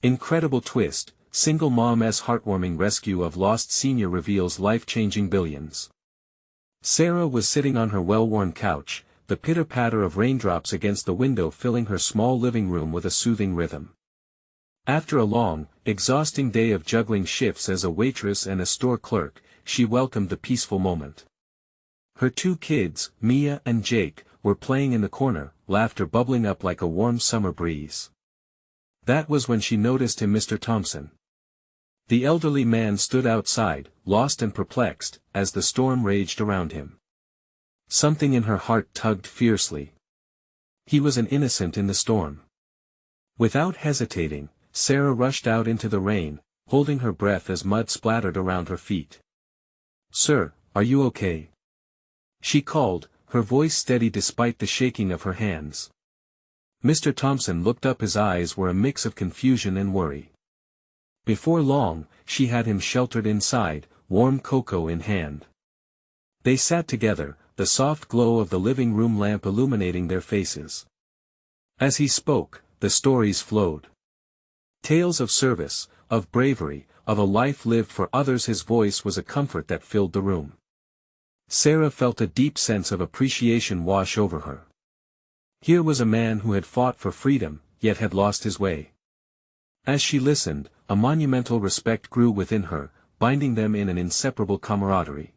Incredible twist, single mom's heartwarming rescue of lost senior reveals life-changing billions. Sarah was sitting on her well-worn couch, the pitter-patter of raindrops against the window filling her small living room with a soothing rhythm. After a long, exhausting day of juggling shifts as a waitress and a store clerk, she welcomed the peaceful moment. Her 2 kids, Mia and Jake, were playing in the corner, laughter bubbling up like a warm summer breeze. That was when she noticed him, Mr. Thompson. The elderly man stood outside, lost and perplexed, as the storm raged around him. Something in her heart tugged fiercely. He was an innocent in the storm. Without hesitating, Sarah rushed out into the rain, holding her breath as mud splattered around her feet. "Sir, are you okay?" she called, her voice steady despite the shaking of her hands. Mr. Thompson looked up, his eyes were a mix of confusion and worry. Before long, she had him sheltered inside, warm cocoa in hand. They sat together, the soft glow of the living room lamp illuminating their faces. As he spoke, the stories flowed. Tales of service, of bravery, of a life lived for others. His voice was a comfort that filled the room. Sarah felt a deep sense of appreciation wash over her. Here was a man who had fought for freedom, yet had lost his way. As she listened, a monumental respect grew within her, binding them in an inseparable camaraderie.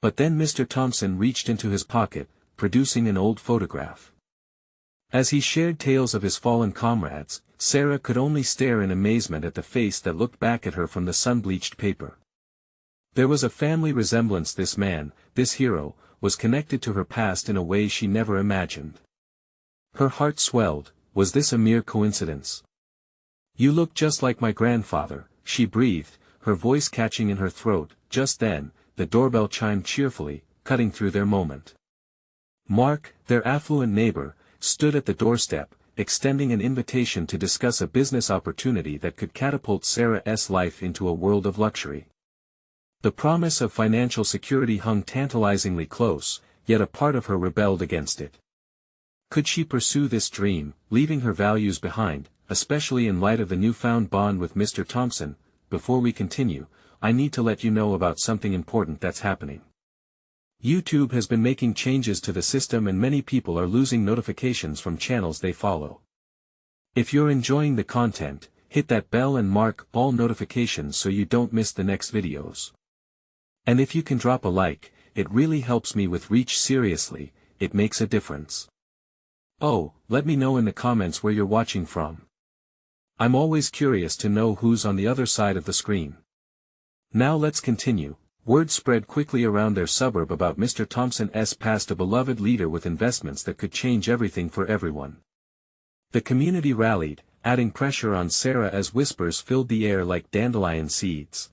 But then Mr. Thompson reached into his pocket, producing an old photograph. As he shared tales of his fallen comrades, Sarah could only stare in amazement at the face that looked back at her from the sun-bleached paper. There was a family resemblance. This man, this hero, was connected to her past in a way she never imagined. Her heart swelled. Was this a mere coincidence? "You look just like my grandfather," she breathed, her voice catching in her throat. Just then, the doorbell chimed cheerfully, cutting through their moment. Mark, their affluent neighbor, stood at the doorstep, extending an invitation to discuss a business opportunity that could catapult Sarah's life into a world of luxury. The promise of financial security hung tantalizingly close, yet a part of her rebelled against it. Could she pursue this dream, leaving her values behind, especially in light of the newfound bond with Mr. Thompson? Before we continue, I need to let you know about something important that's happening. YouTube has been making changes to the system and many people are losing notifications from channels they follow. If you're enjoying the content, hit that bell and mark all notifications so you don't miss the next videos. And if you can drop a like, it really helps me with reach. Seriously, it makes a difference. Oh, let me know in the comments where you're watching from. I'm always curious to know who's on the other side of the screen. Now let's continue. Word spread quickly around their suburb about Mr. Thompson's past, a beloved leader with investments that could change everything for everyone. The community rallied, adding pressure on Sarah as whispers filled the air like dandelion seeds.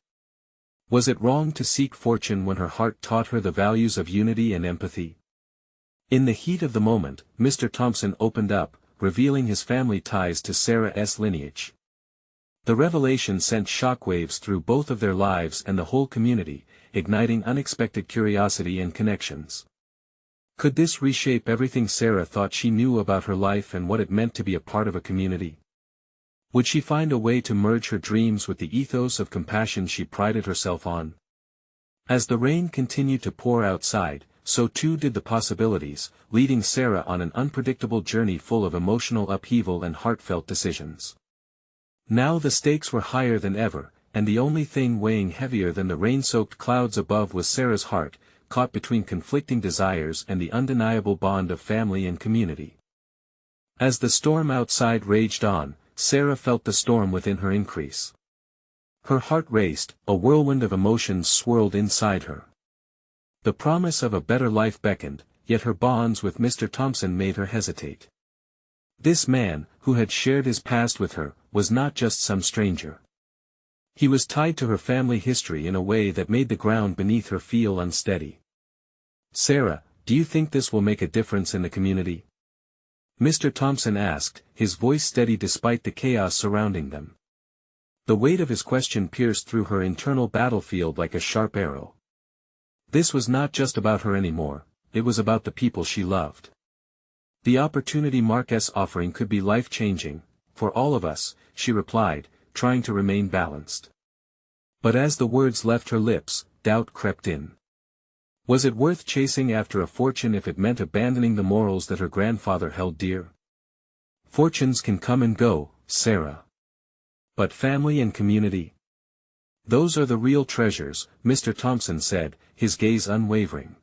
Was it wrong to seek fortune when her heart taught her the values of unity and empathy? In the heat of the moment, Mr. Thompson opened up, revealing his family ties to Sarah's lineage. The revelation sent shockwaves through both of their lives and the whole community, igniting unexpected curiosity and connections. Could this reshape everything Sarah thought she knew about her life and what it meant to be a part of a community? Would she find a way to merge her dreams with the ethos of compassion she prided herself on? As the rain continued to pour outside, so too did the possibilities, leading Sarah on an unpredictable journey full of emotional upheaval and heartfelt decisions. Now the stakes were higher than ever, and the only thing weighing heavier than the rain-soaked clouds above was Sarah's heart, caught between conflicting desires and the undeniable bond of family and community. As the storm outside raged on, Sarah felt the storm within her increase. Her heart raced, a whirlwind of emotions swirled inside her. The promise of a better life beckoned, yet her bonds with Mr. Thompson made her hesitate. This man, who had shared his past with her, was not just some stranger. He was tied to her family history in a way that made the ground beneath her feel unsteady. "Sarah, do you think this will make a difference in the community?" Mr. Thompson asked, his voice steady despite the chaos surrounding them. The weight of his question pierced through her internal battlefield like a sharp arrow. This was not just about her anymore, it was about the people she loved. The opportunity Mark's offering could be life-changing, for all of us, she replied, trying to remain balanced. But as the words left her lips, doubt crept in. Was it worth chasing after a fortune if it meant abandoning the morals that her grandfather held dear? Fortunes can come and go, Sarah. But family and community? Those are the real treasures, Mr. Thompson said, his gaze unwavering.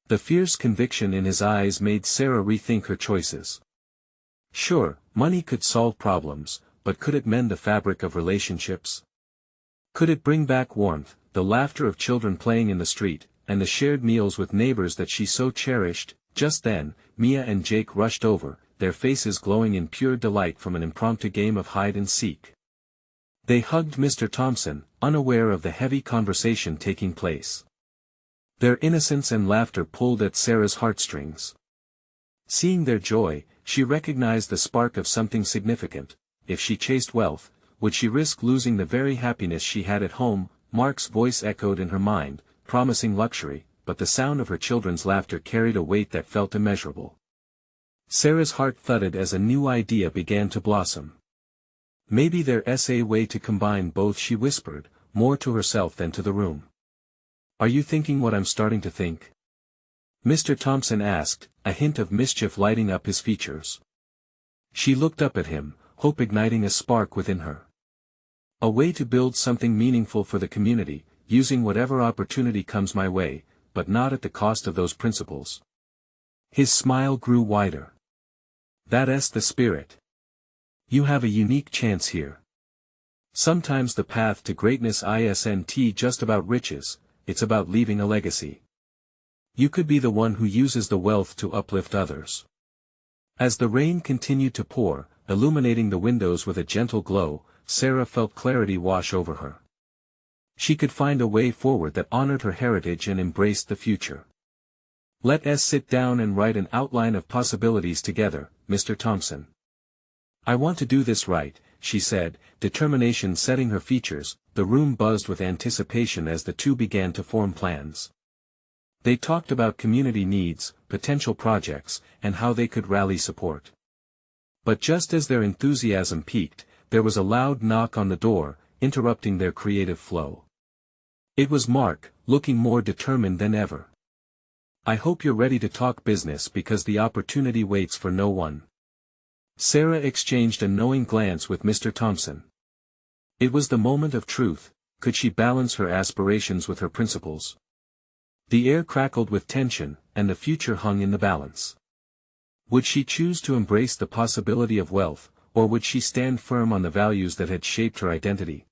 The fierce conviction in his eyes made Sarah rethink her choices. Sure, money could solve problems, but could it mend the fabric of relationships? Could it bring back warmth, the laughter of children playing in the street, and the shared meals with neighbors that she so cherished? Just then, Mia and Jake rushed over, their faces glowing in pure delight from an impromptu game of hide-and-seek. They hugged Mr. Thompson, unaware of the heavy conversation taking place. Their innocence and laughter pulled at Sarah's heartstrings. Seeing their joy, she recognized the spark of something significant. If she chased wealth, would she risk losing the very happiness she had at home? Mark's voice echoed in her mind, promising luxury, but the sound of her children's laughter carried a weight that felt immeasurable. Sarah's heart thudded as a new idea began to blossom. Maybe there's a way to combine both, she whispered, more to herself than to the room. Are you thinking what I'm starting to think? Mr. Thompson asked, a hint of mischief lighting up his features. She looked up at him, hope igniting a spark within her. A way to build something meaningful for the community, using whatever opportunity comes my way, but not at the cost of those principles. His smile grew wider. That's the spirit. You have a unique chance here. Sometimes the path to greatness isn't just about riches, it's about leaving a legacy. You could be the one who uses the wealth to uplift others. As the rain continued to pour, illuminating the windows with a gentle glow, Sarah felt clarity wash over her. She could find a way forward that honored her heritage and embraced the future. Let's sit down and write an outline of possibilities together, Mr. Thompson. I want to do this right, she said, determination setting her features. The room buzzed with anticipation as the two began to form plans. They talked about community needs, potential projects, and how they could rally support. But just as their enthusiasm peaked, there was a loud knock on the door, interrupting their creative flow. It was Mark, looking more determined than ever. I hope you're ready to talk business because the opportunity waits for no one. Sarah exchanged a knowing glance with Mr. Thompson. It was the moment of truth. Could she balance her aspirations with her principles? The air crackled with tension, and the future hung in the balance. Would she choose to embrace the possibility of wealth, or would she stand firm on the values that had shaped her identity?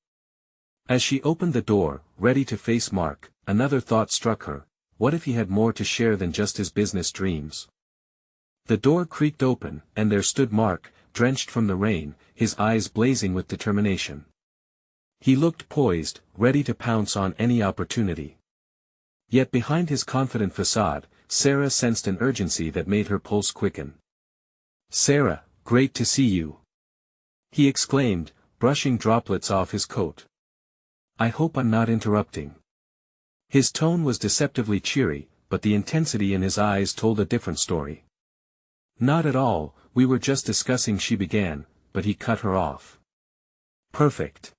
As she opened the door, ready to face Mark, another thought struck her. What if he had more to share than just his business dreams? The door creaked open, and there stood Mark, drenched from the rain, his eyes blazing with determination. He looked poised, ready to pounce on any opportunity. Yet behind his confident facade, Sarah sensed an urgency that made her pulse quicken. "Sarah, great to see you," he exclaimed, brushing droplets off his coat. "I hope I'm not interrupting." His tone was deceptively cheery, but the intensity in his eyes told a different story. "Not at all, we were just discussing," she began, but he cut her off. "Perfect.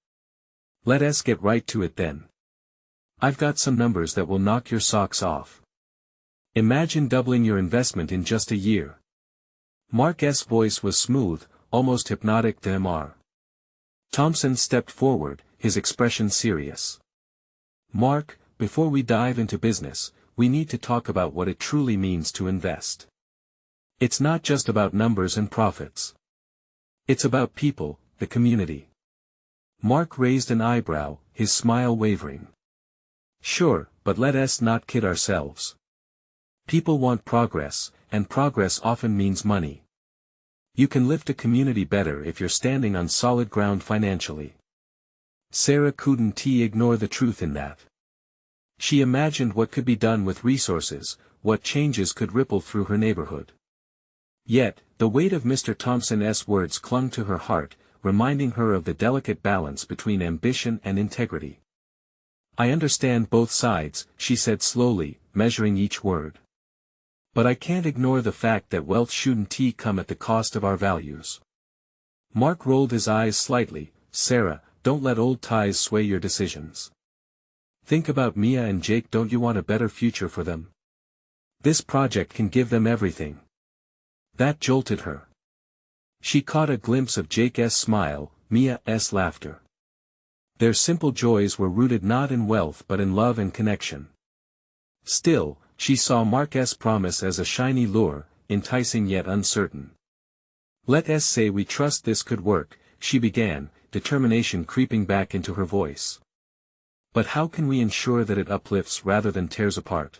Let's get right to it then. I've got some numbers that will knock your socks off. Imagine doubling your investment in just a year." Mark's voice was smooth, almost hypnotic to Mr. Thompson stepped forward, his expression serious. "Mark, before we dive into business, we need to talk about what it truly means to invest. It's not just about numbers and profits. It's about people, the community." Mark raised an eyebrow, his smile wavering. "Sure, but let's not kid ourselves. People want progress, and progress often means money. You can lift a community better if you're standing on solid ground financially." Sarah couldn't ignore the truth in that. She imagined what could be done with resources, what changes could ripple through her neighborhood. Yet, the weight of Mr. Thompson's words clung to her heart, reminding her of the delicate balance between ambition and integrity. "I understand both sides," she said slowly, measuring each word. "But I can't ignore the fact that wealth shouldn't come at the cost of our values. Mark rolled his eyes slightly. Sarah, don't let old ties sway your decisions. Think about Mia and Jake. Don't you want a better future for them? This project can give them everything. That jolted her. She caught a glimpse of Jake's smile, Mia's laughter. Their simple joys were rooted not in wealth but in love and connection. Still, she saw Mark's promise as a shiny lure, enticing yet uncertain. Let us say we trust this could work, she began, determination creeping back into her voice. But how can we ensure that it uplifts rather than tears apart?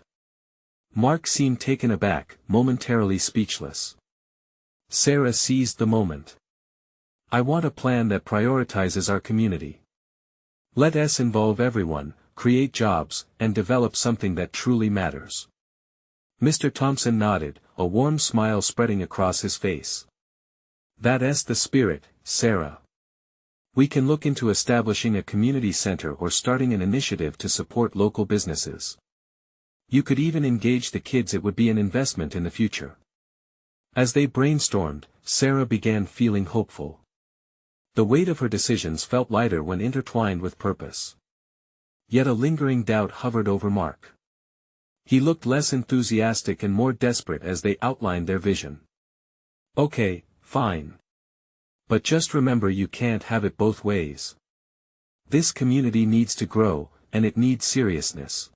Mark seemed taken aback, momentarily speechless. Sarah seized the moment. I want a plan that prioritizes our community. Let us involve everyone, create jobs, and develop something that truly matters. Mr. Thompson nodded, a warm smile spreading across his face. That's the spirit, Sarah. We can look into establishing a community center or starting an initiative to support local businesses. You could even engage the kids. It would be an investment in the future. As they brainstormed, Sarah began feeling hopeful. The weight of her decisions felt lighter when intertwined with purpose. Yet a lingering doubt hovered over Mark. He looked less enthusiastic and more desperate as they outlined their vision. Okay, fine. But just remember, you can't have it both ways. This community needs to grow, and it needs seriousness.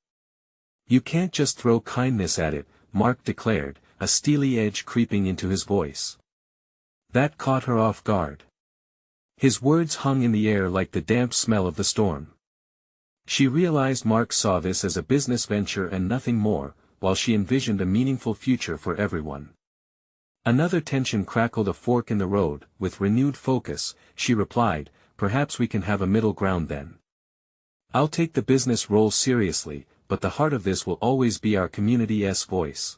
You can't just throw kindness at it, Mark declared, a steely edge creeping into his voice. That caught her off guard. His words hung in the air like the damp smell of the storm. She realized Mark saw this as a business venture and nothing more, while she envisioned a meaningful future for everyone. Another tension crackled, a fork in the road. With renewed focus, she replied, perhaps we can have a middle ground then. I'll take the business role seriously, but the heart of this will always be our community's voice.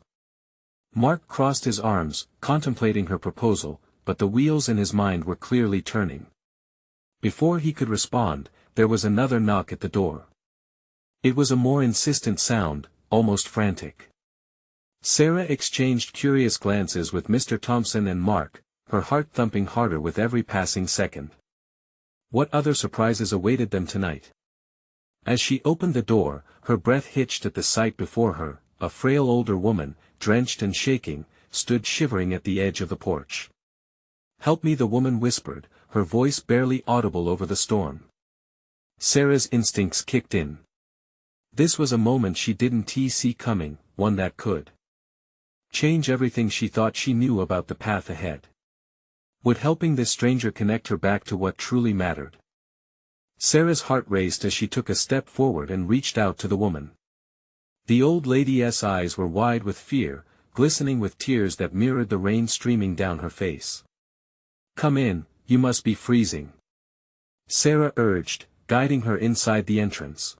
Mark crossed his arms, contemplating her proposal, but the wheels in his mind were clearly turning. Before he could respond, there was another knock at the door. It was a more insistent sound, almost frantic. Sarah exchanged curious glances with Mr. Thompson and Mark, her heart thumping harder with every passing second. What other surprises awaited them tonight? As she opened the door, her breath hitched at the sight before her. A frail older woman, drenched and shaking, stood shivering at the edge of the porch. Help me, the woman whispered, her voice barely audible over the storm. Sarah's instincts kicked in. This was a moment she didn't see coming, one that could change everything she thought she knew about the path ahead. Would helping this stranger connect her back to what truly mattered? Sarah's heart raced as she took a step forward and reached out to the woman. The old lady's eyes were wide with fear, glistening with tears that mirrored the rain streaming down her face. Come in, you must be freezing, Sarah urged, guiding her inside the entrance.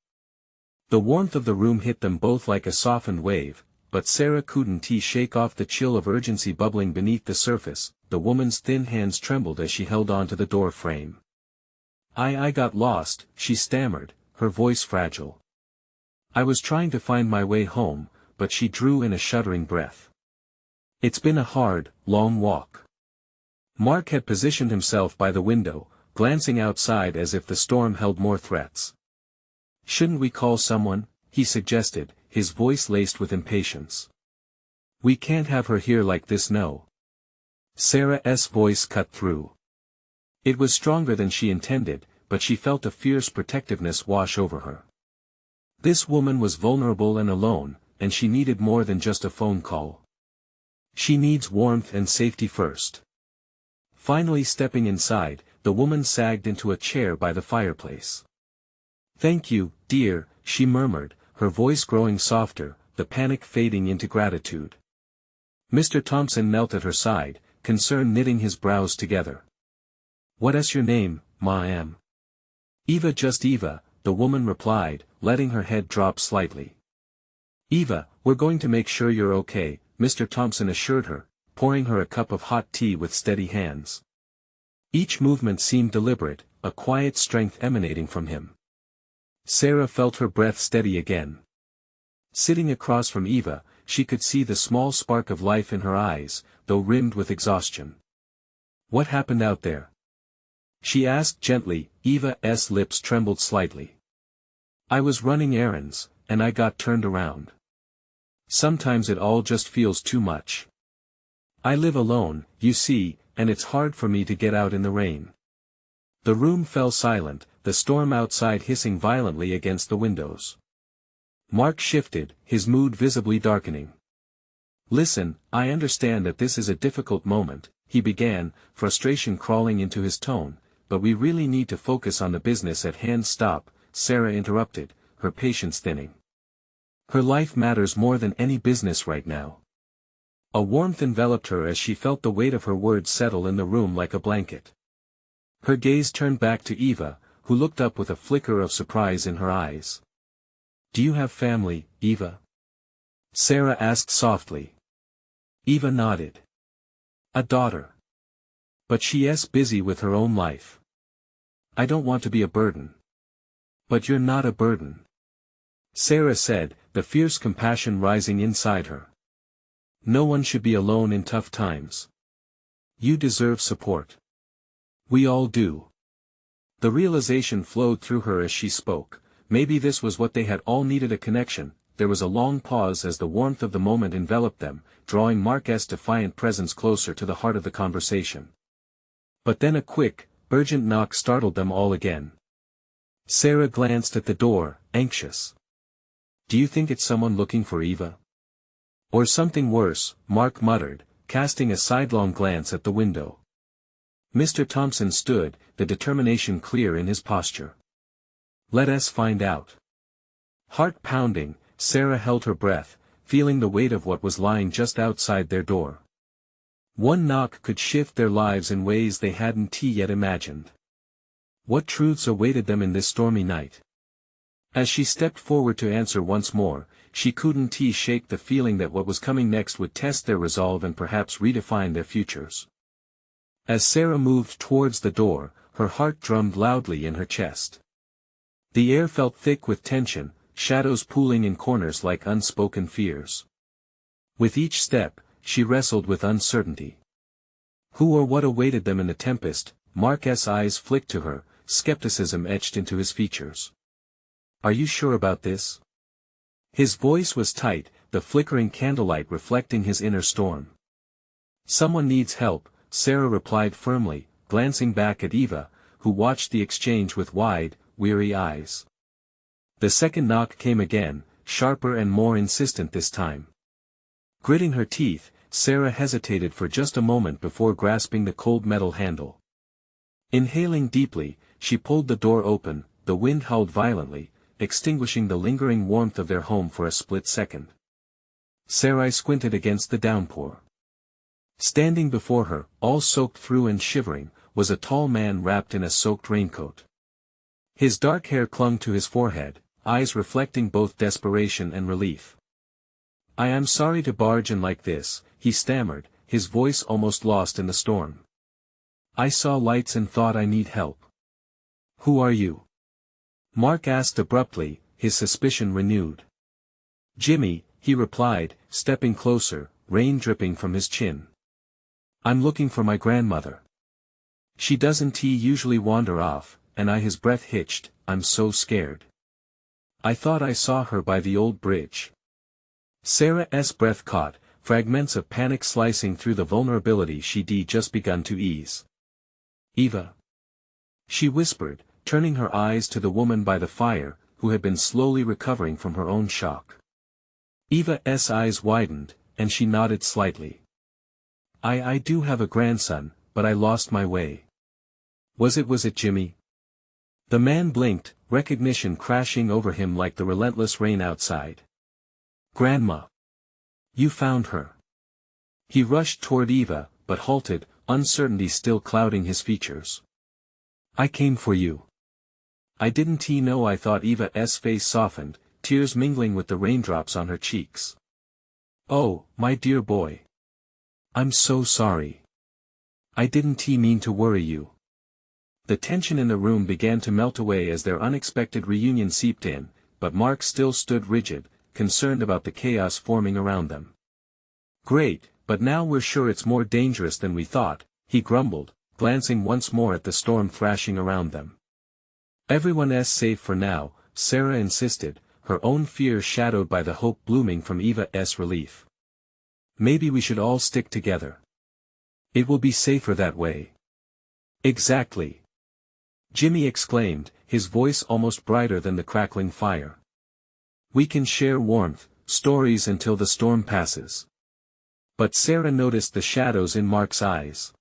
The warmth of the room hit them both like a softened wave, but Sarah couldn't shake off the chill of urgency bubbling beneath the surface. The woman's thin hands trembled as she held onto the door frame. I got lost, she stammered, her voice fragile. I was trying to find my way home, but she drew in a shuddering breath. It's been a hard, long walk. Mark had positioned himself by the window, glancing outside as if the storm held more threats. Shouldn't we call someone? He suggested, his voice laced with impatience. We can't have her here like this, no. Sarah's voice cut through. It was stronger than she intended, but she felt a fierce protectiveness wash over her. This woman was vulnerable and alone, and she needed more than just a phone call. She needs warmth and safety first. Finally stepping inside, the woman sagged into a chair by the fireplace. Thank you, dear, she murmured, her voice growing softer, the panic fading into gratitude. Mr. Thompson knelt at her side, concern knitting his brows together. What's your name, ma'am? Eva, just Eva, the woman replied, letting her head drop slightly. Eva, we're going to make sure you're okay, Mr. Thompson assured her, pouring her a cup of hot tea with steady hands. Each movement seemed deliberate, a quiet strength emanating from him. Sarah felt her breath steady again. Sitting across from Eva, she could see the small spark of life in her eyes, though rimmed with exhaustion. What happened out there? She asked gently. Eva's lips trembled slightly. I was running errands, and I got turned around. Sometimes it all just feels too much. I live alone, you see, and it's hard for me to get out in the rain. The room fell silent, the storm outside hissing violently against the windows. Mark shifted, his mood visibly darkening. Listen, I understand that this is a difficult moment, he began, frustration crawling into his tone, but we really need to focus on the business at hand. Stop, Sarah interrupted, her patience thinning. Her life matters more than any business right now. A warmth enveloped her as she felt the weight of her words settle in the room like a blanket. Her gaze turned back to Eva, who looked up with a flicker of surprise in her eyes. Do you have family, Eva? Sarah asked softly. Eva nodded. A daughter. But she's busy with her own life. I don't want to be a burden. But you're not a burden. Sarah said, the fierce compassion rising inside her. No one should be alone in tough times. You deserve support. We all do. The realization flowed through her as she spoke. Maybe this was what they had all needed, a connection. There was a long pause as the warmth of the moment enveloped them, drawing Mark's defiant presence closer to the heart of the conversation. But then a quick, urgent knock startled them all again. Sarah glanced at the door, anxious. Do you think it's someone looking for Eva? Or something worse, Mark muttered, casting a sidelong glance at the window. Mr. Thompson stood, the determination clear in his posture. Let us find out. Heart pounding, Sarah held her breath, feeling the weight of what was lying just outside their door. One knock could shift their lives in ways they hadn't yet imagined. What truths awaited them in this stormy night? As she stepped forward to answer once more, she couldn't shake the feeling that what was coming next would test their resolve and perhaps redefine their futures. As Sarah moved towards the door, her heart drummed loudly in her chest. The air felt thick with tension, shadows pooling in corners like unspoken fears. With each step, she wrestled with uncertainty. Who or what awaited them in the tempest? Mark's eyes flicked to her, skepticism etched into his features. Are you sure about this? His voice was tight, the flickering candlelight reflecting his inner storm. Someone needs help, Sarah replied firmly, glancing back at Eva, who watched the exchange with wide, weary eyes. The second knock came again, sharper and more insistent this time. Gritting her teeth, Sarah hesitated for just a moment before grasping the cold metal handle. Inhaling deeply, she pulled the door open. The wind howled violently, extinguishing the lingering warmth of their home for a split second. Sarah squinted against the downpour. Standing before her, all soaked through and shivering, was a tall man wrapped in a soaked raincoat. His dark hair clung to his forehead, eyes reflecting both desperation and relief. I am sorry to barge in like this, he stammered, his voice almost lost in the storm. I saw lights and thought I need help. Who are you? Mark asked abruptly, his suspicion renewed. Jimmy, he replied, stepping closer, rain dripping from his chin. I'm looking for my grandmother. She doesn't usually wander off, and his breath hitched, I'm so scared. I thought I saw her by the old bridge. Sarah's breath caught, fragments of panic slicing through the vulnerability she'd just begun to ease. Eva. She whispered, turning her eyes to the woman by the fire, who had been slowly recovering from her own shock. Eva's eyes widened, and she nodded slightly. I do have a grandson, but I lost my way. Was it Jimmy? The man blinked, recognition crashing over him like the relentless rain outside. Grandma. You found her. He rushed toward Eva, but halted, uncertainty still clouding his features. I came for you. I didn't know. I thought. Eva's face softened, tears mingling with the raindrops on her cheeks. Oh, my dear boy. I'm so sorry. I didn't mean to worry you. The tension in the room began to melt away as their unexpected reunion seeped in, but Mark still stood rigid, concerned about the chaos forming around them. Great, but now we're sure it's more dangerous than we thought, he grumbled, glancing once more at the storm thrashing around them. "Everyone's safe for now," Sarah insisted, her own fear shadowed by the hope blooming from Eva's relief. "Maybe we should all stick together. It will be safer that way." "Exactly," Jimmy exclaimed, his voice almost brighter than the crackling fire. "We can share warmth, stories until the storm passes." But Sarah noticed the shadows in Mark's eyes.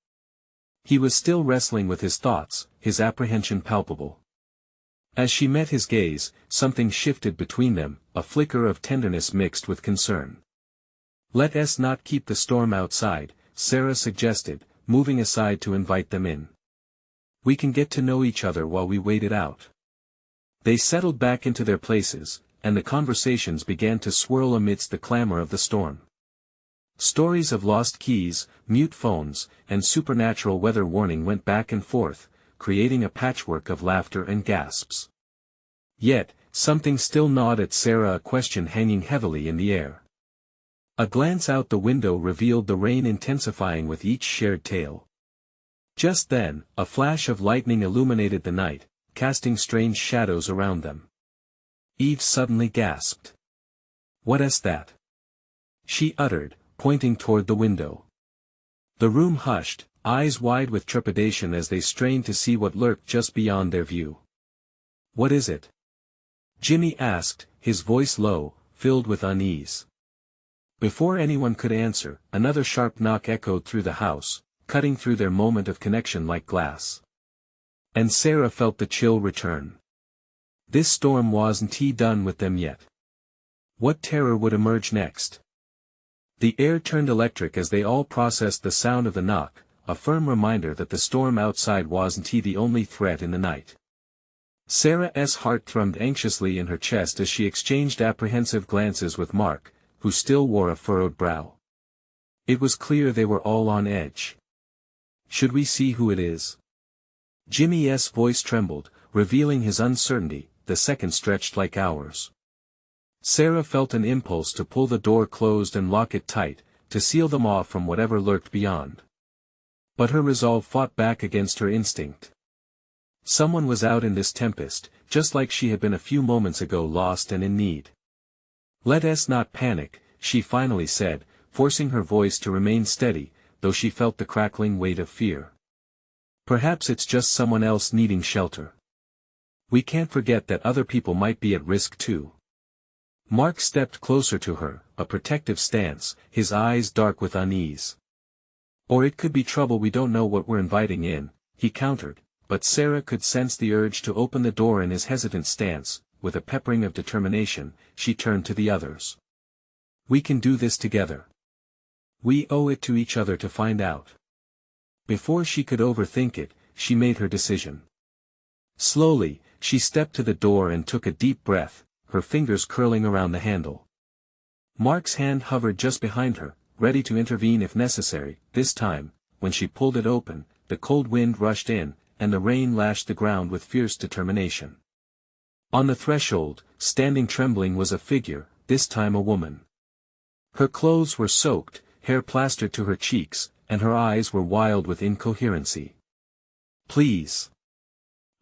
He was still wrestling with his thoughts, his apprehension palpable. As she met his gaze, something shifted between them, a flicker of tenderness mixed with concern. "Let us not keep the storm outside," Sarah suggested, moving aside to invite them in. "We can get to know each other while we wait it out." They settled back into their places, and the conversations began to swirl amidst the clamor of the storm. Stories of lost keys, mute phones, and supernatural weather warning went back and forth, creating a patchwork of laughter and gasps. Yet, something still gnawed at Sarah, a question hanging heavily in the air. A glance out the window revealed the rain intensifying with each shared tale. Just then, a flash of lightning illuminated the night, casting strange shadows around them. Eve suddenly gasped. "What is that?" she uttered, pointing toward the window. The room hushed, eyes wide with trepidation as they strained to see what lurked just beyond their view. "What is it?" Jimmy asked, his voice low, filled with unease. Before anyone could answer, another sharp knock echoed through the house, cutting through their moment of connection like glass. And Sarah felt the chill return. This storm wasn't done with them yet. What terror would emerge next? The air turned electric as they all processed the sound of the knock, a firm reminder that the storm outside wasn't the only threat in the night. Sarah's heart thrummed anxiously in her chest as she exchanged apprehensive glances with Mark, who still wore a furrowed brow. It was clear they were all on edge. "Should we see who it is?" Jimmy's voice trembled, revealing his uncertainty. The seconds stretched like hours. Sarah felt an impulse to pull the door closed and lock it tight, to seal them off from whatever lurked beyond. But her resolve fought back against her instinct. Someone was out in this tempest, just like she had been a few moments ago, lost and in need. "Let us not panic," she finally said, forcing her voice to remain steady, though she felt the crackling weight of fear. "Perhaps it's just someone else needing shelter. We can't forget that other people might be at risk too." Mark stepped closer to her, a protective stance, his eyes dark with unease. "Or it could be trouble we don't know what we're inviting in," he countered, but Sarah could sense the urge to open the door in his hesitant stance. With a peppering of determination, she turned to the others. "We can do this together. We owe it to each other to find out." Before she could overthink it, she made her decision. Slowly, she stepped to the door and took a deep breath, her fingers curling around the handle. Mark's hand hovered just behind her, ready to intervene if necessary. This time, when she pulled it open, the cold wind rushed in, and the rain lashed the ground with fierce determination. On the threshold, standing trembling, was a figure, this time a woman. Her clothes were soaked, hair plastered to her cheeks, and her eyes were wild with incoherency. "Please.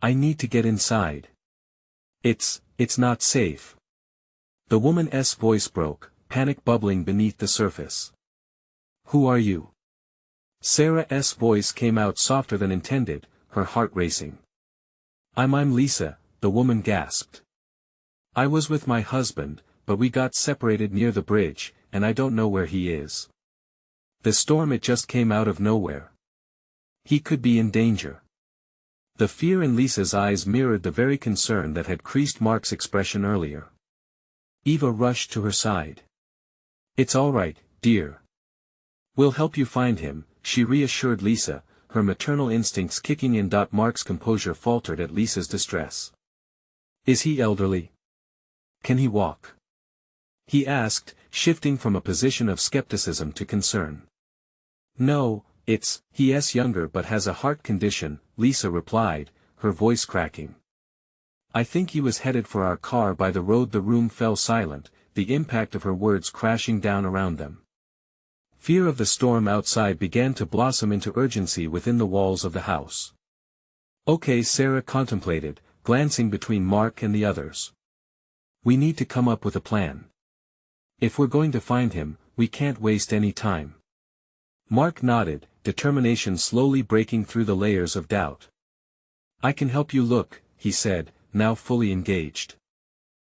I need to get inside. It's not safe." The woman's voice broke, panic bubbling beneath the surface. "Who are you?" Sarah's voice came out softer than intended, her heart racing. I'm Lisa," the woman gasped. "I was with my husband, but we got separated near the bridge, and I don't know where he is. The storm, it just came out of nowhere. He could be in danger." The fear in Lisa's eyes mirrored the very concern that had creased Mark's expression earlier. Eva rushed to her side. "It's all right, dear. We'll help you find him," she reassured Lisa, her maternal instincts kicking in. Mark's composure faltered at Lisa's distress. "Is he elderly? Can he walk?" he asked, shifting from a position of skepticism to concern. "No, he's younger but has a heart condition," Lisa replied, her voice cracking. "I think he was headed for our car by the road." The room fell silent, the impact of her words crashing down around them. Fear of the storm outside began to blossom into urgency within the walls of the house. Okay, Sarah contemplated, glancing between Mark and the others. We need to come up with a plan. If we're going to find him, we can't waste any time. Mark nodded, determination slowly breaking through the layers of doubt. I can help you look, he said, now fully engaged.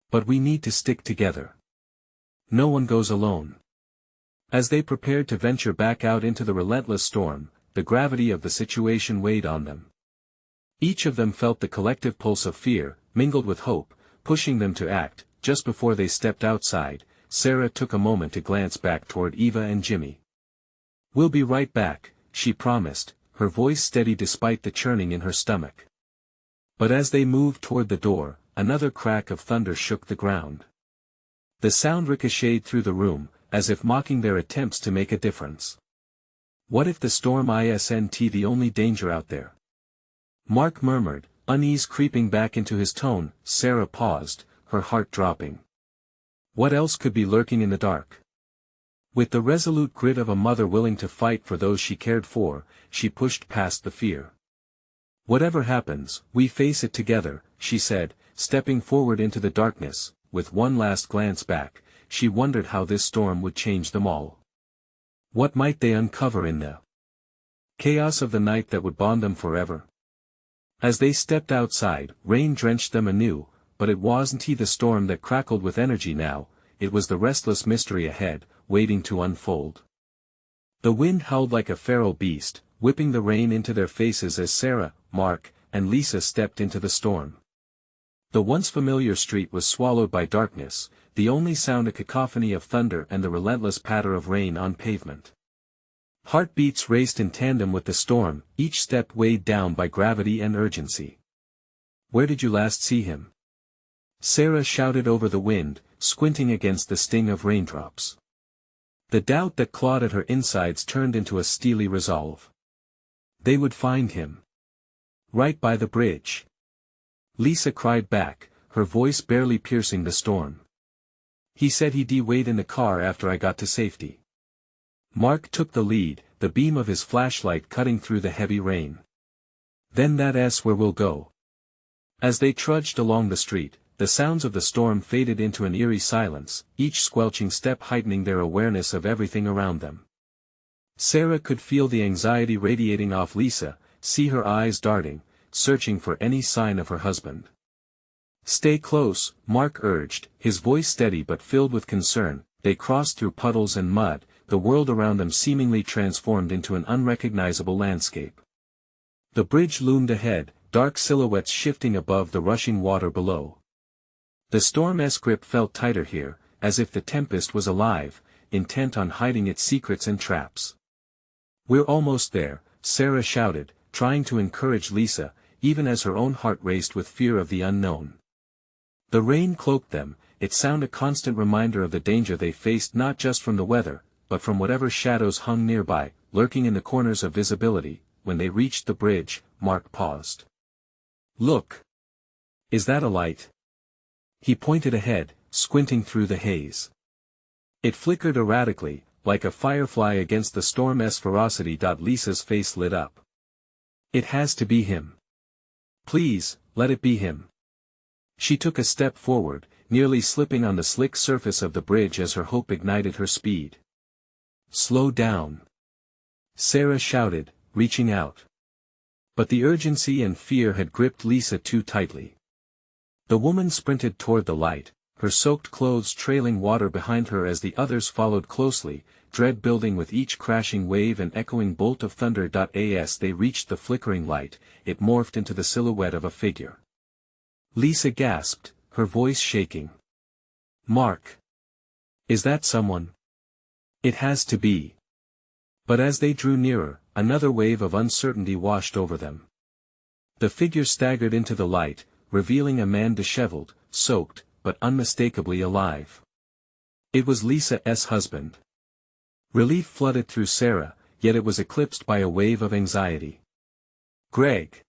But we need to stick together. No one goes alone. As they prepared to venture back out into the relentless storm, the gravity of the situation weighed on them. Each of them felt the collective pulse of fear, mingled with hope, pushing them to act. Just before they stepped outside, Sarah took a moment to glance back toward Eva and Jimmy. We'll be right back, she promised, her voice steady despite the churning in her stomach. But as they moved toward the door, another crack of thunder shook the ground. The sound ricocheted through the room, as if mocking their attempts to make a difference. What if the storm isn't the only danger out there? Mark murmured, unease creeping back into his tone. Sarah paused, her heart dropping. What else could be lurking in the dark? With the resolute grit of a mother willing to fight for those she cared for, she pushed past the fear. Whatever happens, we face it together, she said, stepping forward into the darkness. With one last glance back, she wondered how this storm would change them all. What might they uncover in the chaos of the night that would bond them forever? As they stepped outside, rain drenched them anew, but it wasn't the storm that crackled with energy now, it was the restless mystery ahead, waiting to unfold. The wind howled like a feral beast, whipping the rain into their faces as Sarah, Mark, and Lisa stepped into the storm. The once familiar street was swallowed by darkness, the only sound a cacophony of thunder and the relentless patter of rain on pavement. Heartbeats raced in tandem with the storm, each step weighed down by gravity and urgency. Where did you last see him? Sarah shouted over the wind, squinting against the sting of raindrops. The doubt that clawed at her insides turned into a steely resolve. They would find him. Right by the bridge. Lisa cried back, her voice barely piercing the storm. He said he'd wait in the car after I got to safety. Mark took the lead, the beam of his flashlight cutting through the heavy rain. Then that's where we'll go. As they trudged along the street, the sounds of the storm faded into an eerie silence, each squelching step heightening their awareness of everything around them. Sarah could feel the anxiety radiating off Lisa, see her eyes darting, searching for any sign of her husband. Stay close, Mark urged, his voice steady but filled with concern. They crossed through puddles and mud, the world around them seemingly transformed into an unrecognizable landscape. The bridge loomed ahead, dark silhouettes shifting above the rushing water below. The storm's grip felt tighter here, as if the tempest was alive, intent on hiding its secrets and traps. We're almost there, Sarah shouted, trying to encourage Lisa, even as her own heart raced with fear of the unknown. The rain cloaked them, its sound a constant reminder of the danger they faced not just from the weather, but from whatever shadows hung nearby, lurking in the corners of visibility. When they reached the bridge, Mark paused. Look! Is that a light? He pointed ahead, squinting through the haze. It flickered erratically, like a firefly against the storm's ferocity. Lisa's face lit up. It has to be him. Please, let it be him. She took a step forward, nearly slipping on the slick surface of the bridge as her hope ignited her speed. Slow down! Sarah shouted, reaching out. But the urgency and fear had gripped Lisa too tightly. The woman sprinted toward the light, her soaked clothes trailing water behind her as the others followed closely, dread building with each crashing wave and echoing bolt of thunder. As they reached the flickering light, it morphed into the silhouette of a figure. Lisa gasped, her voice shaking. Mark! Is that someone? It has to be. But as they drew nearer, another wave of uncertainty washed over them. The figure staggered into the light, revealing a man disheveled, soaked, but unmistakably alive. It was Lisa's husband. Relief flooded through Sarah, yet it was eclipsed by a wave of anxiety. Greg!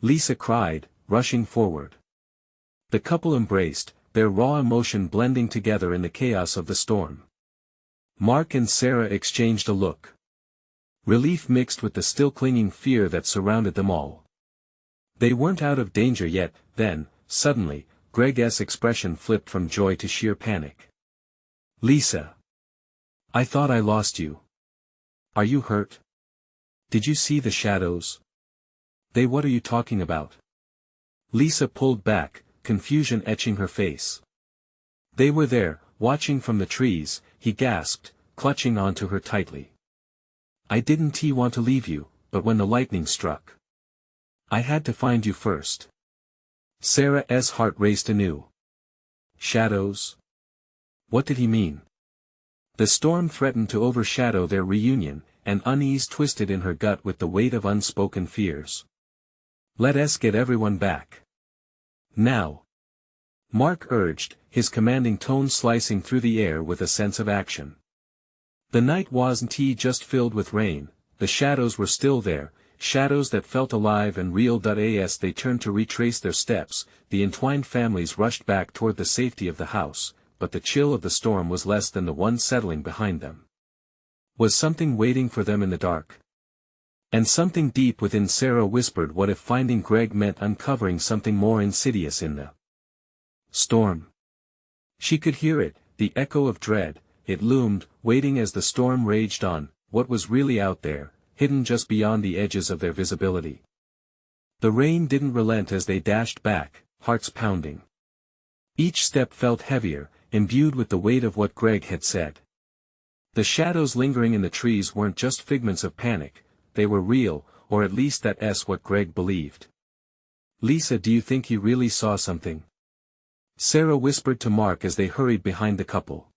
Lisa cried, rushing forward. The couple embraced, their raw emotion blending together in the chaos of the storm. Mark and Sarah exchanged a look. Relief mixed with the still clinging fear that surrounded them all. They weren't out of danger yet, then, suddenly, Greg's expression flipped from joy to sheer panic. "Lisa! I thought I lost you. Are you hurt? Did you see the shadows?" What are you talking about?" Lisa pulled back, confusion etching her face. "They were there, watching from the trees," he gasped, clutching onto her tightly. "I didn't want to leave you, but when the lightning struck, I had to find you first." Sarah's heart raced anew. Shadows? What did he mean? The storm threatened to overshadow their reunion, and unease twisted in her gut with the weight of unspoken fears. "Let's get everyone back. Now!" Mark urged, his commanding tone slicing through the air with a sense of action. The night wasn't just filled with rain, the shadows were still there, shadows that felt alive and real. As they turned to retrace their steps, the entwined families rushed back toward the safety of the house, but the chill of the storm was less than the one settling behind them. Was something waiting for them in the dark? And something deep within Sarah whispered, what if finding Greg meant uncovering something more insidious in the storm? She could hear it, the echo of dread. It loomed, waiting as the storm raged on, what was really out there, hidden just beyond the edges of their visibility. The rain didn't relent as they dashed back, hearts pounding. Each step felt heavier, imbued with the weight of what Greg had said. The shadows lingering in the trees weren't just figments of panic, they were real, or at least that's what Greg believed. "Lisa, do you think you really saw something?" Sarah whispered to Mark as they hurried behind the couple.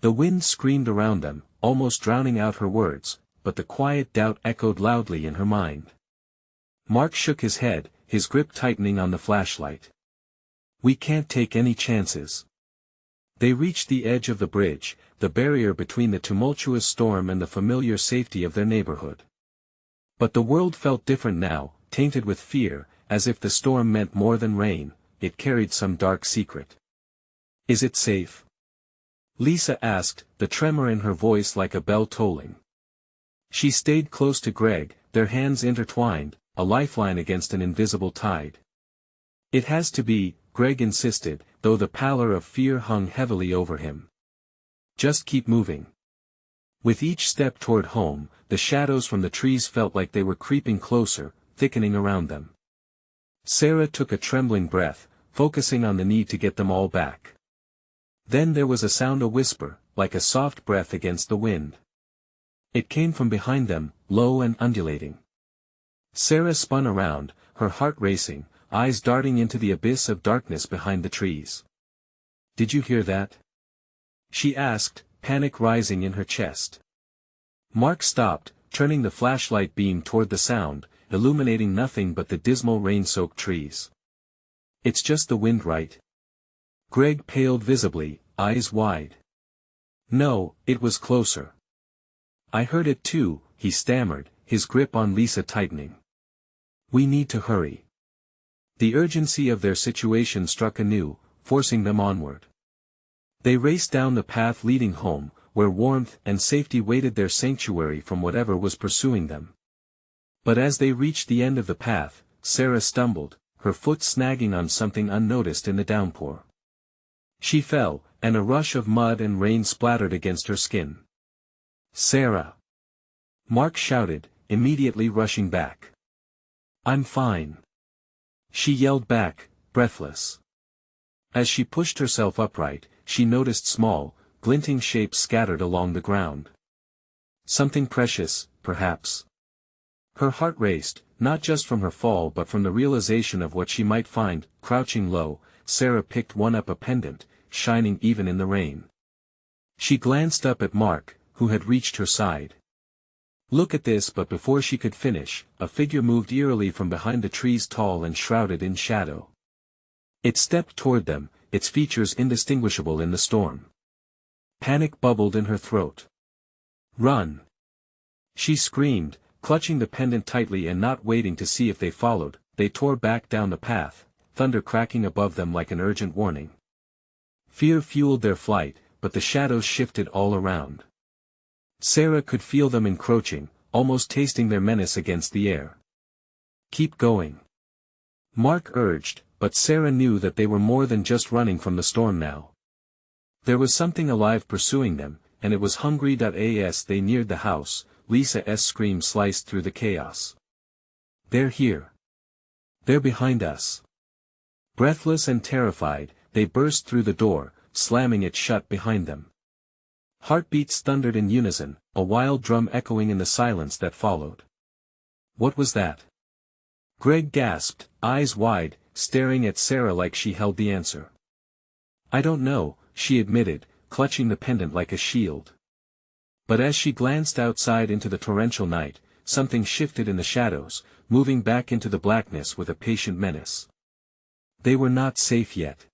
The wind screamed around them, almost drowning out her words, but the quiet doubt echoed loudly in her mind. Mark shook his head, his grip tightening on the flashlight. "We can't take any chances." They reached the edge of the bridge, the barrier between the tumultuous storm and the familiar safety of their neighborhood. But the world felt different now, tainted with fear, as if the storm meant more than rain, it carried some dark secret. "Is it safe?" Lisa asked, the tremor in her voice like a bell tolling. She stayed close to Greg, their hands intertwined, a lifeline against an invisible tide. "It has to be," Greg insisted, though the pallor of fear hung heavily over him. "Just keep moving." With each step toward home, the shadows from the trees felt like they were creeping closer, thickening around them. Sarah took a trembling breath, focusing on the need to get them all back. Then there was a sound, a whisper, like a soft breath against the wind. It came from behind them, low and undulating. Sarah spun around, her heart racing, eyes darting into the abyss of darkness behind the trees. "Did you hear that?" she asked, panic rising in her chest. Mark stopped, turning the flashlight beam toward the sound, illuminating nothing but the dismal rain-soaked trees. "It's just the wind, right?" Greg paled visibly, eyes wide. "No, it was closer." "I heard it too," he stammered, his grip on Lisa tightening. "We need to hurry." The urgency of their situation struck anew, forcing them onward. They raced down the path leading home, where warmth and safety waited their sanctuary from whatever was pursuing them. But as they reached the end of the path, Sarah stumbled, her foot snagging on something unnoticed in the downpour. She fell, and a rush of mud and rain splattered against her skin. "Sarah!" Mark shouted, immediately rushing back. "I'm fine," she yelled back, breathless. As she pushed herself upright, she noticed small, glinting shapes scattered along the ground. Something precious, perhaps. Her heart raced, not just from her fall but from the realization of what she might find. Crouching low, Sarah picked one up, a pendant, shining even in the rain. She glanced up at Mark, who had reached her side. "Look at this," but before she could finish, a figure moved eerily from behind the trees, tall and shrouded in shadow. It stepped toward them, its features indistinguishable in the storm. Panic bubbled in her throat. "Run!" she screamed, clutching the pendant tightly and not waiting to see if they followed. They tore back down the path, thunder cracking above them like an urgent warning. Fear fueled their flight, but the shadows shifted all around. Sarah could feel them encroaching, almost tasting their menace against the air. "Keep going," Mark urged, but Sarah knew that they were more than just running from the storm now. There was something alive pursuing them, and it was hungry. As they neared the house, Lisa's scream sliced through the chaos. "They're here. They're behind us." Breathless and terrified, they burst through the door, slamming it shut behind them. Heartbeats thundered in unison, a wild drum echoing in the silence that followed. "What was that?" Greg gasped, eyes wide, staring at Sarah like she held the answer. "I don't know," she admitted, clutching the pendant like a shield. But as she glanced outside into the torrential night, something shifted in the shadows, moving back into the blackness with a patient menace. They were not safe yet.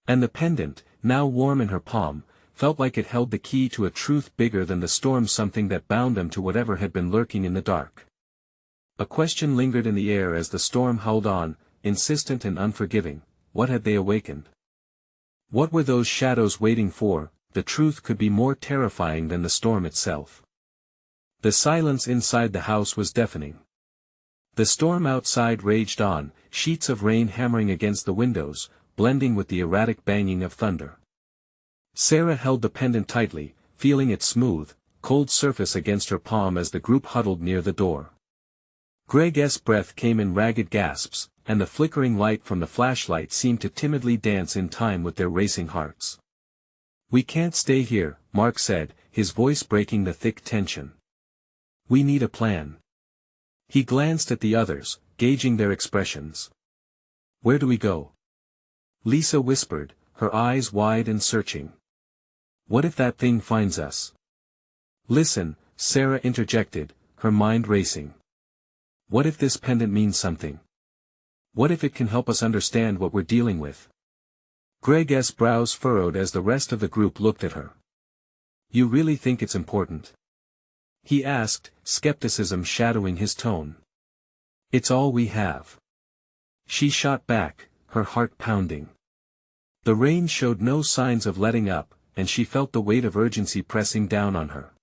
And the pendant, now warm in her palm, felt like it held the key to a truth bigger than the storm, something that bound them to whatever had been lurking in the dark. A question lingered in the air as the storm howled on, insistent and unforgiving. What had they awakened? What were those shadows waiting for? The truth could be more terrifying than the storm itself. The silence inside the house was deafening. The storm outside raged on, sheets of rain hammering against the windows, blending with the erratic banging of thunder. Sarah held the pendant tightly, feeling its smooth, cold surface against her palm as the group huddled near the door. Greg's breath came in ragged gasps, and the flickering light from the flashlight seemed to timidly dance in time with their racing hearts. "We can't stay here," Mark said, his voice breaking the thick tension. "We need a plan." He glanced at the others, gauging their expressions. "Where do we go?" Lisa whispered, her eyes wide and searching. "What if that thing finds us?" "Listen," Sarah interjected, her mind racing. "What if this pendant means something? What if it can help us understand what we're dealing with?" Greg's brows furrowed as the rest of the group looked at her. "You really think it's important?" he asked, skepticism shadowing his tone. "It's all we have." She shot back, her heart pounding. The rain showed no signs of letting up, and she felt the weight of urgency pressing down on her.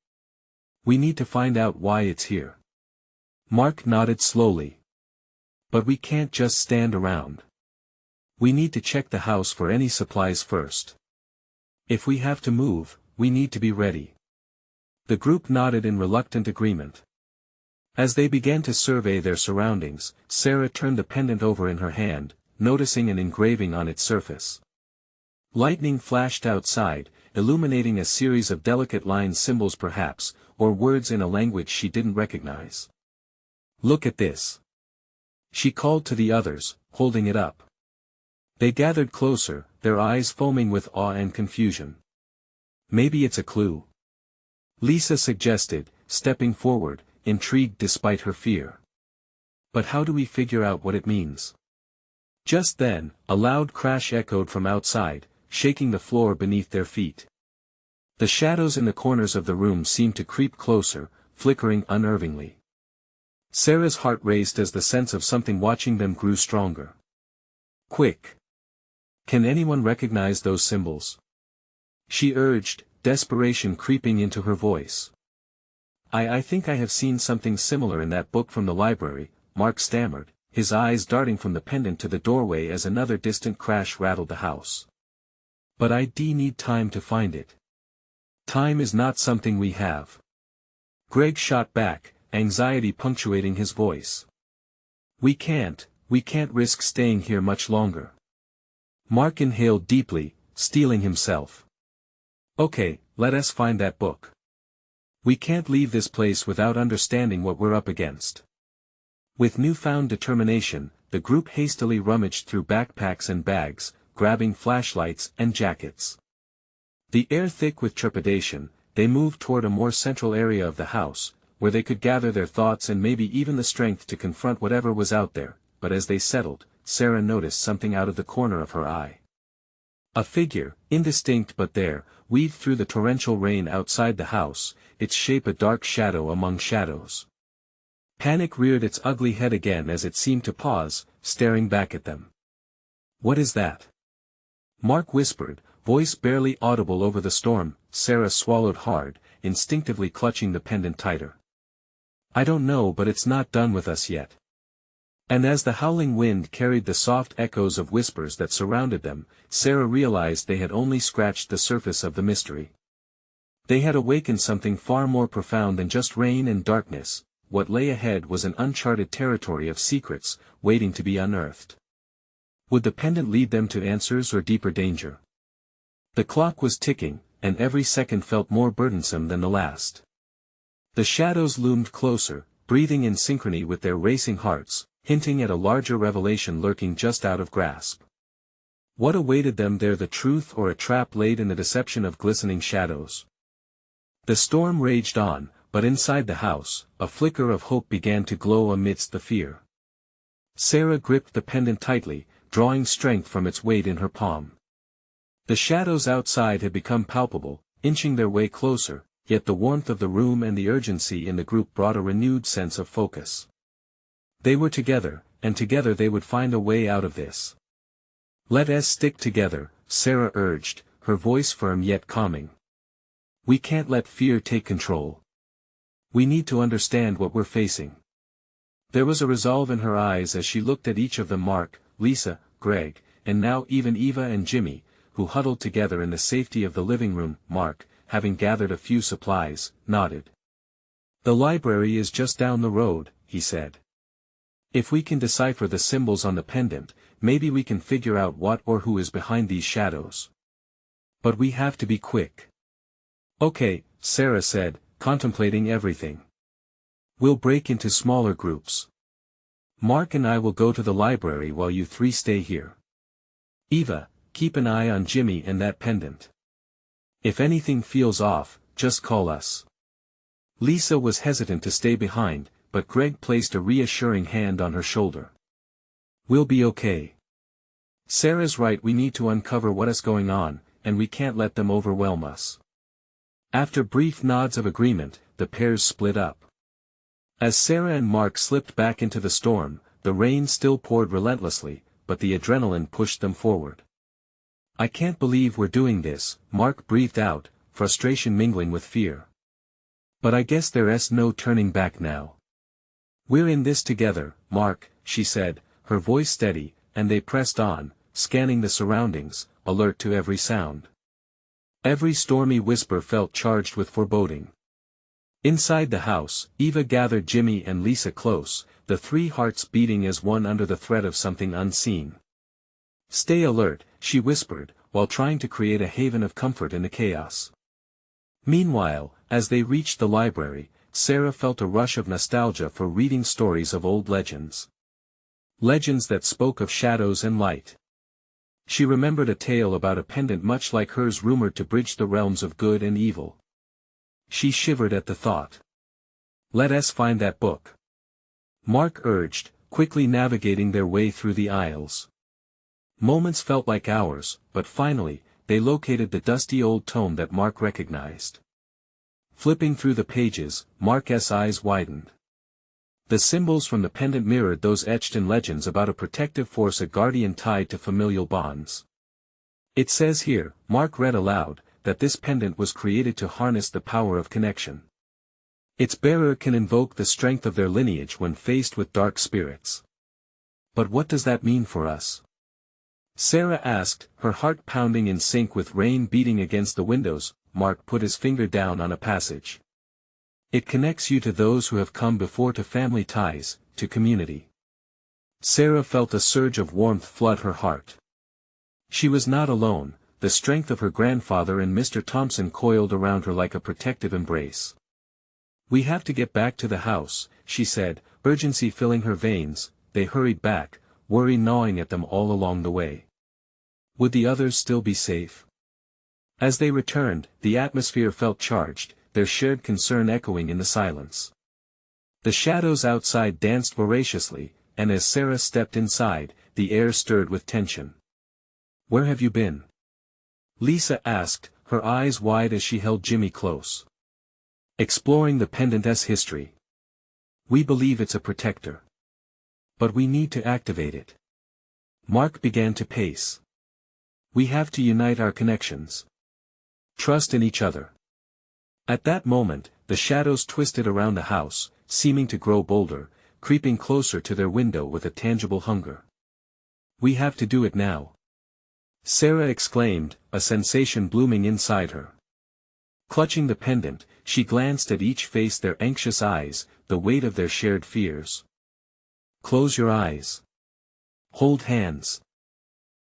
"We need to find out why it's here." Mark nodded slowly. "But we can't just stand around. We need to check the house for any supplies first. If we have to move, we need to be ready." The group nodded in reluctant agreement. As they began to survey their surroundings, Sarah turned the pendant over in her hand, noticing an engraving on its surface. Lightning flashed outside, illuminating a series of delicate line symbols perhaps, or words in a language she didn't recognize. "Look at this," she called to the others, holding it up. They gathered closer, their eyes foaming with awe and confusion. "Maybe it's a clue," Lisa suggested, stepping forward, intrigued despite her fear. "But how do we figure out what it means?" Just then, a loud crash echoed from outside, shaking the floor beneath their feet. The shadows in the corners of the room seemed to creep closer, flickering unnervingly. Sarah's heart raced as the sense of something watching them grew stronger. "Quick! Can anyone recognize those symbols?" she urged, desperation creeping into her voice. I think I have seen something similar in that book from the library," Mark stammered, his eyes darting from the pendant to the doorway as another distant crash rattled the house. "But I need time to find it." "Time is not something we have." Greg shot back, anxiety punctuating his voice. We can't risk staying here much longer." Mark inhaled deeply, steeling himself. "Okay, let us find that book. We can't leave this place without understanding what we're up against." With newfound determination, the group hastily rummaged through backpacks and bags, grabbing flashlights and jackets. The air thick with trepidation, they moved toward a more central area of the house, where they could gather their thoughts and maybe even the strength to confront whatever was out there. But as they settled, Sarah noticed something out of the corner of her eye. A figure, indistinct but there, weaved through the torrential rain outside the house, its shape a dark shadow among shadows. Panic reared its ugly head again as it seemed to pause, staring back at them. "What is that?" Mark whispered, voice barely audible over the storm. Sarah swallowed hard, instinctively clutching the pendant tighter. I don't know, but it's not done with us yet. And as the howling wind carried the soft echoes of whispers that surrounded them, Sarah realized they had only scratched the surface of the mystery. They had awakened something far more profound than just rain and darkness. What lay ahead was an uncharted territory of secrets, waiting to be unearthed. Would the pendant lead them to answers or deeper danger? The clock was ticking, and every second felt more burdensome than the last. The shadows loomed closer, breathing in synchrony with their racing hearts, hinting at a larger revelation lurking just out of grasp. What awaited them there, the truth or a trap laid in the deception of glistening shadows? The storm raged on, but inside the house, a flicker of hope began to glow amidst the fear. Sarah gripped the pendant tightly, drawing strength from its weight in her palm. The shadows outside had become palpable, inching their way closer, yet the warmth of the room and the urgency in the group brought a renewed sense of focus. They were together, and together they would find a way out of this. Let us stick together, Sarah urged, her voice firm yet calming. We can't let fear take control. We need to understand what we're facing. There was a resolve in her eyes as she looked at each of them, Mark, Lisa, Greg, and now even Eva and Jimmy, who huddled together in the safety of the living room. Mark, having gathered a few supplies, nodded. The library is just down the road, he said. If we can decipher the symbols on the pendant, maybe we can figure out what or who is behind these shadows. But we have to be quick. Okay, Sarah said, contemplating everything. We'll break into smaller groups. Mark and I will go to the library while you three stay here. Eva, keep an eye on Jimmy and that pendant. If anything feels off, just call us. Lisa was hesitant to stay behind, but Greg placed a reassuring hand on her shoulder. We'll be okay. Sarah's right, we need to uncover what is going on, and we can't let them overwhelm us. After brief nods of agreement, the pairs split up. As Sarah and Mark slipped back into the storm, the rain still poured relentlessly, but the adrenaline pushed them forward. I can't believe we're doing this, Mark breathed out, frustration mingling with fear. But I guess there's no turning back now. We're in this together, Mark, she said, her voice steady, and they pressed on, scanning the surroundings, alert to every sound. Every stormy whisper felt charged with foreboding. Inside the house, Eva gathered Jimmy and Lisa close, the three hearts beating as one under the threat of something unseen. Stay alert, she whispered, while trying to create a haven of comfort in the chaos. Meanwhile, as they reached the library, Sarah felt a rush of nostalgia for reading stories of old legends. Legends that spoke of shadows and light. She remembered a tale about a pendant much like hers rumored to bridge the realms of good and evil. She shivered at the thought. Let us find that book. Mark urged, quickly navigating their way through the aisles. Moments felt like hours, but finally, they located the dusty old tome that Mark recognized. Flipping through the pages, Mark's eyes widened. The symbols from the pendant mirrored those etched in legends about a protective force, a guardian tied to familial bonds. It says here, Mark read aloud, that this pendant was created to harness the power of connection. Its bearer can invoke the strength of their lineage when faced with dark spirits. But what does that mean for us? Sarah asked, her heart pounding in sync with rain beating against the windows. Mark put his finger down on a passage. It connects you to those who have come before, to family ties, to community. Sarah felt a surge of warmth flood her heart. She was not alone, the strength of her grandfather and Mr. Thompson coiled around her like a protective embrace. We have to get back to the house, she said, urgency filling her veins. They hurried back, worry gnawing at them all along the way. Would the others still be safe? As they returned, the atmosphere felt charged, their shared concern echoing in the silence. The shadows outside danced voraciously, and as Sarah stepped inside, the air stirred with tension. Where have you been? Lisa asked, her eyes wide as she held Jimmy close. Exploring the pendant's history. We believe it's a protector. But we need to activate it. Mark began to pace. We have to unite our connections. Trust in each other. At that moment, the shadows twisted around the house, seeming to grow bolder, creeping closer to their window with a tangible hunger. "We have to do it now," Sarah exclaimed, a sensation blooming inside her. Clutching the pendant, she glanced at each face, their anxious eyes, the weight of their shared fears. "Close your eyes. Hold hands.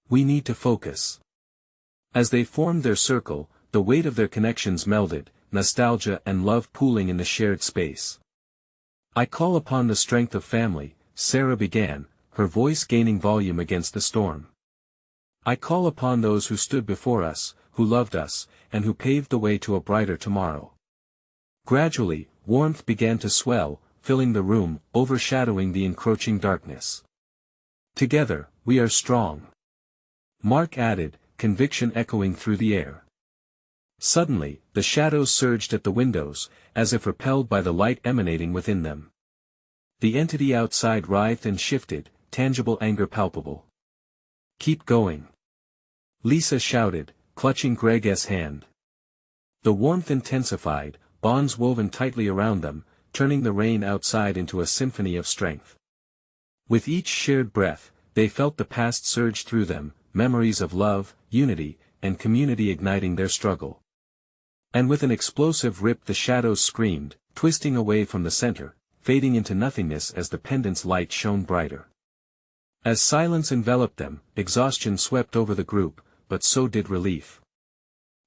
We need to focus." As they formed their circle, the weight of their connections melded, nostalgia and love pooling in the shared space. "I call upon the strength of family," Sarah began, her voice gaining volume against the storm. "I call upon those who stood before us, who loved us, and who paved the way to a brighter tomorrow." Gradually, warmth began to swell, filling the room, overshadowing the encroaching darkness. "Together, we are strong," Mark added, conviction echoing through the air. Suddenly, the shadows surged at the windows, as if repelled by the light emanating within them. The entity outside writhed and shifted, tangible anger palpable. "Keep going," Lisa shouted, clutching Greg's hand. The warmth intensified, bonds woven tightly around them, turning the rain outside into a symphony of strength. With each shared breath, they felt the past surge through them, memories of love, unity, and community igniting their struggle. And with an explosive rip the shadows screamed, twisting away from the center, fading into nothingness as the pendant's light shone brighter. As silence enveloped them, exhaustion swept over the group, but so did relief.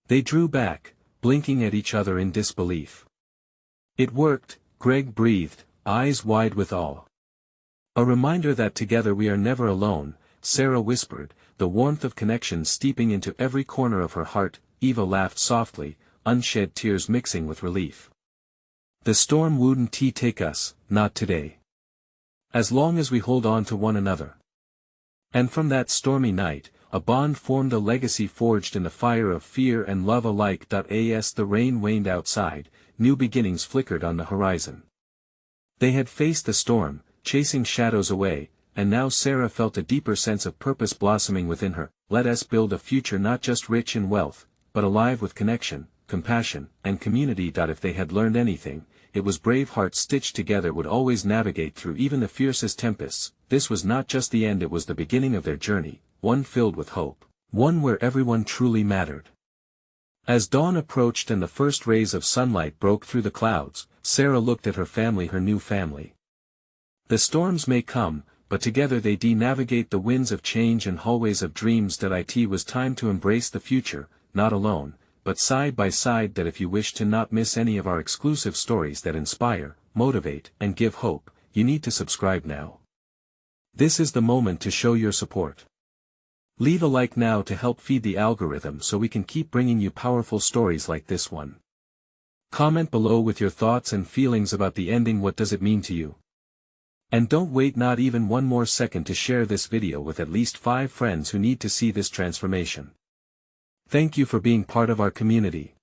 They drew back, blinking at each other in disbelief. "It worked," Greg breathed, eyes wide with awe. "A reminder that together we are never alone," Sarah whispered, the warmth of connection steeping into every corner of her heart. Eva laughed softly, unshed tears mixing with relief. "The storm wouldn't take us, not today. As long as we hold on to one another." And from that stormy night, a bond formed, a legacy forged in the fire of fear and love alike. As the rain waned outside, new beginnings flickered on the horizon. They had faced the storm, chasing shadows away, and now Sarah felt a deeper sense of purpose blossoming within her. Let us build a future not just rich in wealth, but alive with connection, compassion, and community. If they had learned anything, it was brave hearts stitched together would always navigate through even the fiercest tempests. This was not just the end, it was the beginning of their journey, one filled with hope, one where everyone truly mattered. As dawn approached and the first rays of sunlight broke through the clouds, Sarah looked at her family, her new family. The storms may come, but together they navigate the winds of change and hallways of dreams. It was time to embrace the future, not alone, but side by side. If you wish to not miss any of our exclusive stories that inspire, motivate, and give hope, you need to subscribe now. This is the moment to show your support. Leave a like now to help feed the algorithm so we can keep bringing you powerful stories like this one. Comment below with your thoughts and feelings about the ending. What does it mean to you? And don't wait not even one more second to share this video with at least 5 friends who need to see this transformation. Thank you for being part of our community.